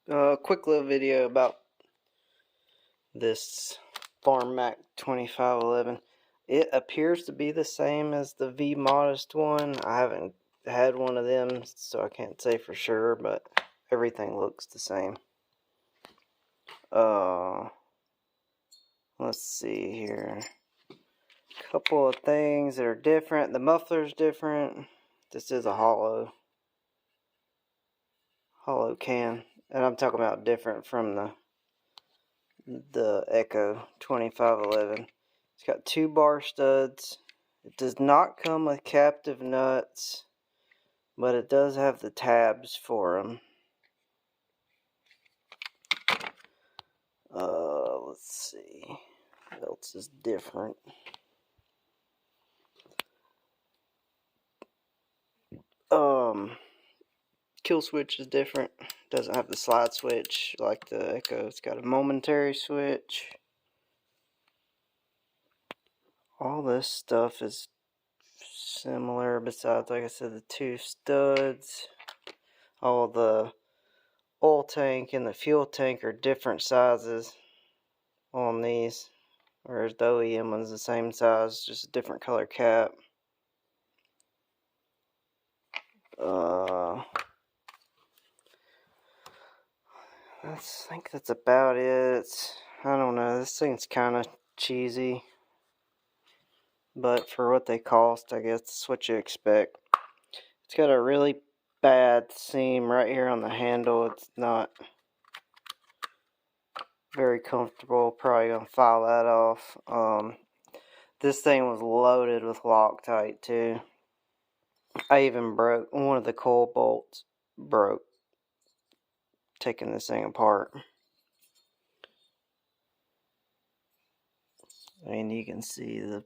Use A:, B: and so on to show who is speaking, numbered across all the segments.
A: Quick little video about this farmmac 2511. It appears to be the same as the V Modest one. I haven't had one of them, so I can't say for sure, but everything looks the same. Let's see here. A couple of things that are different. The muffler's different. This is a hollow can, and I'm talking about different from the Echo 2511. It's got 2 bar studs. It does not come with captive nuts, but it does have the tabs for them. Let's see what else is different. Kill switch is different. Doesn't have the slide switch like the Echo. It's got a momentary switch. All this stuff is similar besides, like I said, the 2 studs. All the oil tank and the fuel tank are different sizes on these, whereas the OEM one's the same size, just a different color cap. I think that's about it. I don't know, this thing's kind of cheesy, but for what they cost, I guess that's what you expect. It's got a really bad seam right here on the handle. It's not very comfortable. Probably gonna file that off. This thing was loaded with Loctite too. I even broke one of the coil bolts, broke taking this thing apart. I mean, you can see the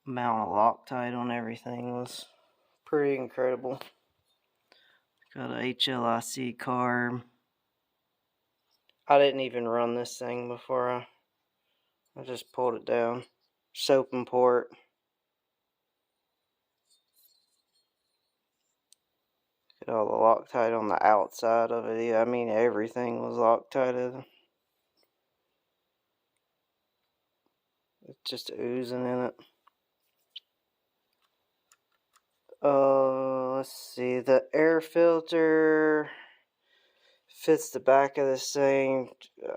A: amount of Loctite on everything was pretty incredible. Got a HLIC carb. I didn't even run this thing before I just pulled it down. Soap and port. Got all the Loctite on the outside of it. I mean, everything was Loctited. It's just oozing in it. Let's see. The air filter fits the back of this thing.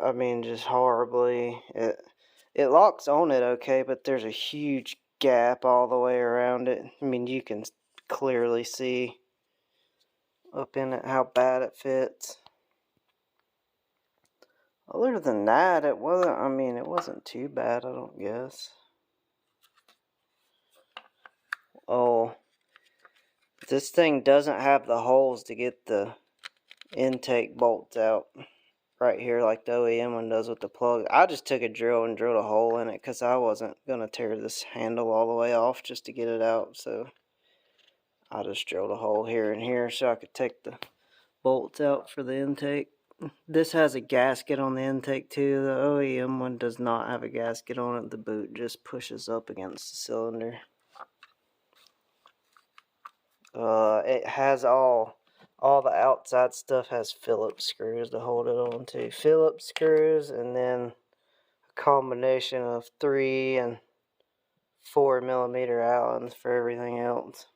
A: I mean, just horribly. It locks on it okay, but there's a huge gap all the way around it. I mean, you can clearly see up in it how bad it fits. Other than that, it wasn't too bad, I don't guess. Oh, this thing doesn't have the holes to get the intake bolts out right here like the OEM one does with the plug. I just took a drill and drilled a hole in it because I wasn't going to tear this handle all the way off just to get it out. So I just drilled a hole here and here so I could take the bolts out for the intake. This has a gasket on the intake too. The OEM one does not have a gasket on it. The boot just pushes up against the cylinder. It has all the outside stuff has Phillips screws to hold it on to. Phillips screws, and then a combination of 3 and 4 millimeter Allens for everything else.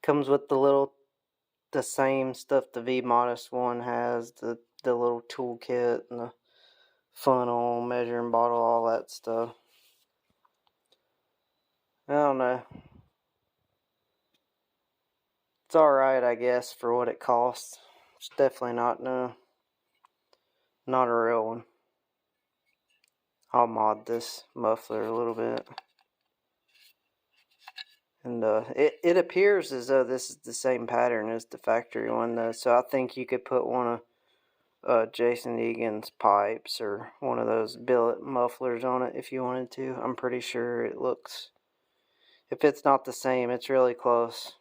A: Comes with the same stuff the V Modest one has, the little toolkit and the funnel, measuring bottle, all that stuff. I don't know. It's alright, I guess, for what it costs. It's definitely not a real one. I'll mod this muffler a little bit. And it appears as though this is the same pattern as the factory one, though. So I think you could put one of Jason Egan's pipes or one of those billet mufflers on it if you wanted to. I'm pretty sure it looks... If it's not the same, it's really close.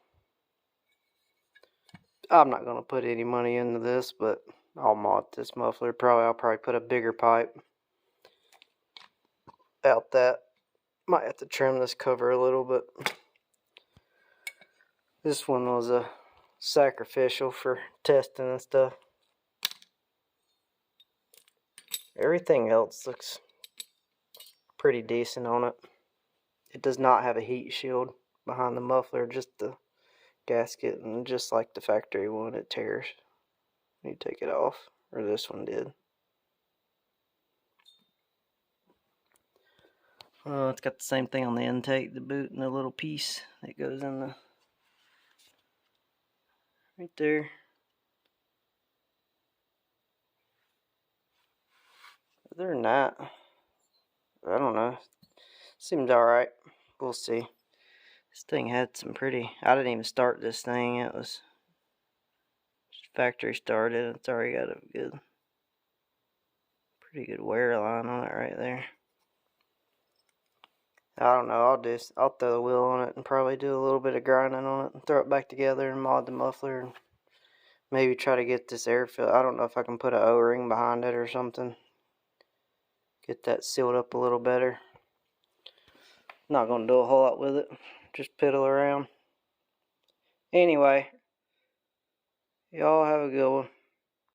A: I'm not going to put any money into this, but I'll mod this muffler. I'll probably put a bigger pipe out that. Might have to trim this cover a little bit. This one was a sacrificial for testing and stuff. Everything else looks pretty decent on it. It does not have a heat shield behind the muffler, just the gasket, and just like the factory one, it tears when you take it off, or this one did. It's got the same thing on the intake, the boot and the little piece that goes in the right there. Other than that, I don't know. Seems alright. We'll see. This thing had some pretty... I didn't even start this thing. It was factory started. It's already got a good... pretty good wear line on it right there. I don't know. I'll throw the wheel on it and probably do a little bit of grinding on it and throw it back together and mod the muffler and maybe try to get this air fill. I don't know if I can put an O-ring behind it or something. Get that sealed up a little better. Not going to do a whole lot with it. Just piddle around. Anyway, y'all have a good one.